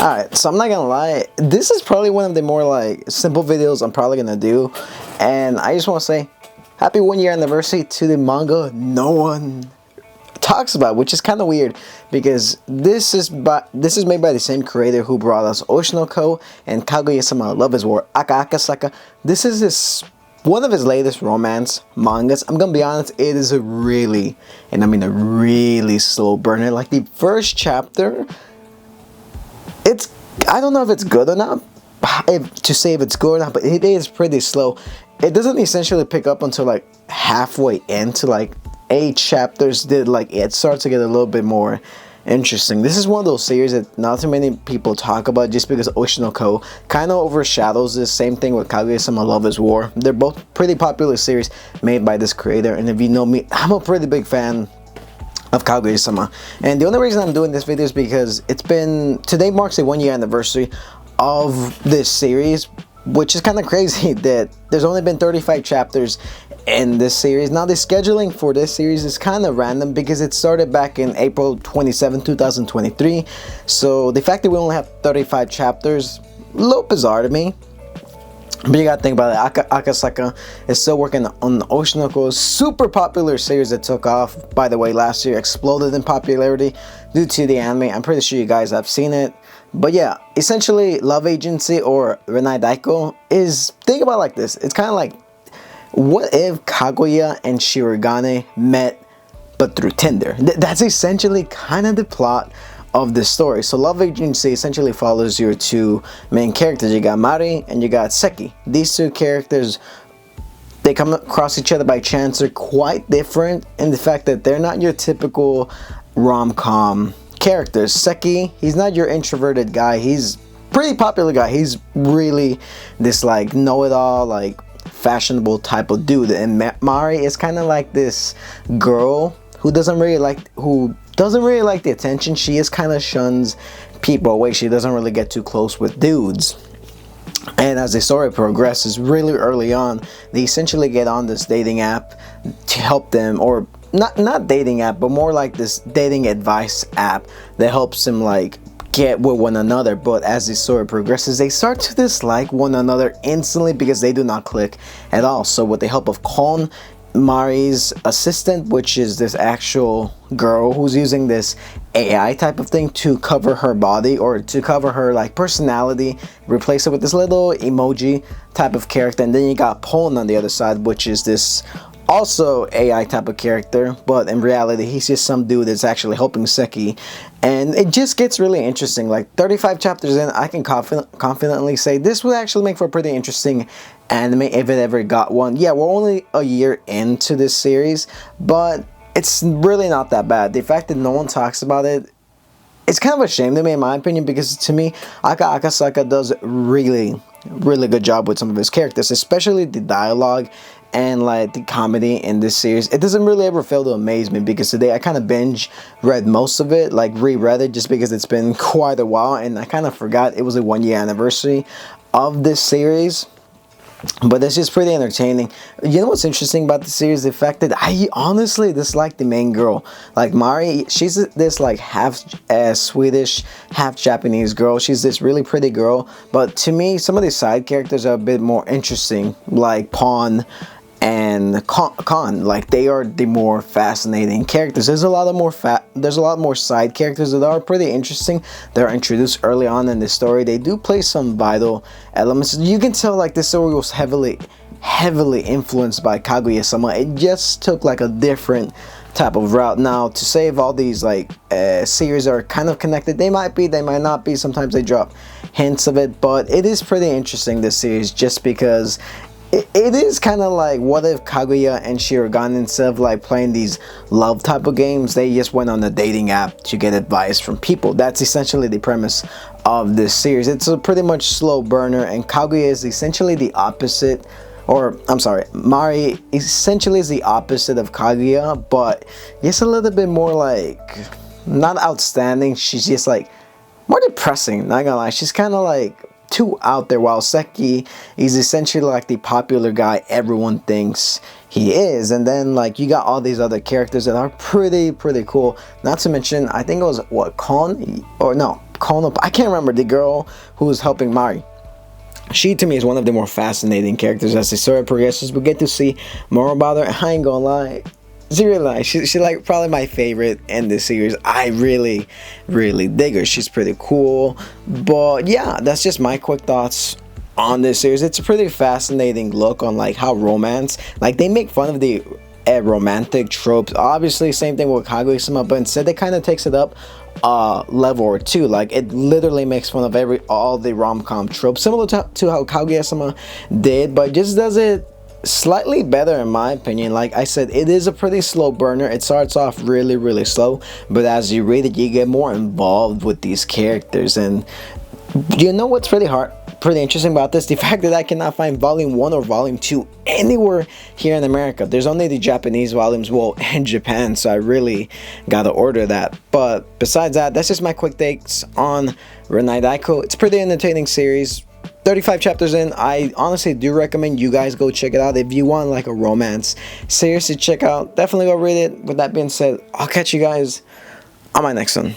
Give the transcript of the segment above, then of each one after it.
Alright, so I'm not gonna lie, this is probably one of the more like simple videos I'm probably gonna do, and I just want to say happy 1 year anniversary to the manga no one talks about, which is kind of weird because this is made by the same creator who brought us Oshinoko and Kaguya-Sama Love is War Akasaka. This is one of his latest romance mangas. I'm gonna be honest, it is a really, and I mean a really slow burner. Like the first chapter, I don't know if it's good or not, to say if it's good or not, but it is pretty slow. It doesn't essentially pick up until like halfway into like 8 chapters. It starts to get a little bit more interesting. This is one of those series that not too many people talk about just because Oshinoko kind of overshadows this. Same thing with Kaguya-Sama Love is War. They're both pretty popular series made by this creator, and if you know me, I'm a pretty big fan of Kaguya-Sama. And the only reason I'm doing this video is because today marks the 1 year anniversary of this series, which is kind of crazy that there's only been 35 chapters in this series. Now the scheduling for this series is kind of random because it started back in April 27, 2023. So the fact that we only have 35 chapters, a little bizarre to me. But you gotta think about it. Akasaka is still working on Oshinoko's super popular series that took off, by the way, last year, exploded in popularity due to the anime. I'm pretty sure you guys have seen it. But yeah, essentially Love Agency or Renai Daikou is, think about it like this. It's kind of like, what if Kaguya and Shirogane met but through Tinder? That's essentially kind of the plot of the story. So Love Agency essentially follows your two main characters. You got Mari and you got Seki. These two characters, they come across each other by chance. They're quite different in the fact that they're not your typical rom-com characters. Seki, he's not your introverted guy. He's pretty popular guy. He's really this like know-it-all, like fashionable type of dude. And Mari is kind of like this girl who doesn't really like the attention. She is kind of shuns people away. She doesn't really get too close with dudes. And as the story progresses, really early on, they essentially get on this dating app to help them, or not dating app, but more like this dating advice app that helps them like get with one another. But as the story progresses, they start to dislike one another instantly because they do not click at all. So with the help of Kon, Mari's assistant, which is this actual girl who's using this AI type of thing to cover her body, or to cover her like personality, replace it with this little emoji type of character. And then you got Pon on the other side, which is this also AI type of character, but in reality he's just some dude that's actually helping Seki. And it just gets really interesting. Like 35 chapters in, I can confidently say this would actually make for a pretty interesting anime if it ever got one. Yeah, we're only a year into this series, but it's really not that bad. The fact that no one talks about it, it's kind of a shame to me, in my opinion, because to me Akasaka does really good job with some of his characters, especially the dialogue and like the comedy in this series. It doesn't really ever fail to amaze me, because today I kind of binge read most of it, like reread it, just because it's been quite a while and I kind of forgot it was a 1 year anniversary of this series. But it's just pretty entertaining. You know what's interesting about the series? The fact that I honestly dislike the main girl. Like Mari, she's this like half Swedish, half Japanese girl. She's this really pretty girl. But to me, some of the side characters are a bit more interesting, like Pon and Kon. Like they are the more fascinating characters. There's a lot more side characters that are pretty interesting. They're introduced early on in the story. They do play some vital elements. You can tell like this story was heavily influenced by Kaguya-Sama. It just took like a different type of route. Now to say if all these like series are kind of connected, they might be, they might not be. Sometimes they drop hints of it, but it is pretty interesting, this series, just because it is kind of like, what if Kaguya and Shirogane, instead of like playing these love type of games, they just went on a dating app to get advice from people. That's essentially the premise of this series. It's a pretty much slow burner, and Kaguya is essentially the opposite, or I'm sorry, Mari essentially is the opposite of Kaguya, but just a little bit more like, not outstanding, she's just like more depressing, not gonna lie. She's kind of like too out there, while Seki is essentially like the popular guy everyone thinks he is. And then like you got all these other characters that are pretty cool. Not to mention, I think it was what, Kon, or no, Kono, I can't remember, the girl who was helping Mari. She, to me, is one of the more fascinating characters. As the story progresses, we get to see more about her. I ain't gonna lie, she really nice. She like probably my favorite in this series. I really dig her. She's pretty cool. But yeah, that's just my quick thoughts on this series. It's a pretty fascinating look on like how romance, like they make fun of the romantic tropes. Obviously, same thing with Kaguya-Sama, but instead it kind of takes it up level or two. Like it literally makes fun of all the rom-com tropes, similar to how Kaguya-Sama did, but just does it slightly better in my opinion. Like I said, it is a pretty slow burner. It starts off really slow, but as you read it, you get more involved with these characters. And you know what's pretty interesting about this? The fact that I cannot find volume 1 or volume 2 anywhere here in America. There's only the Japanese volumes, well, in Japan, so I really gotta order that. But besides that, that's just my quick takes on Renai Daikou. It's a pretty entertaining series. 35 chapters in. I honestly do recommend you guys go check it out. If you want like a romance series to check out, definitely go read it. With that being said, I'll catch you guys on my next one.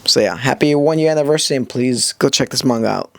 So yeah, happy 1 year anniversary, and please go check this manga out.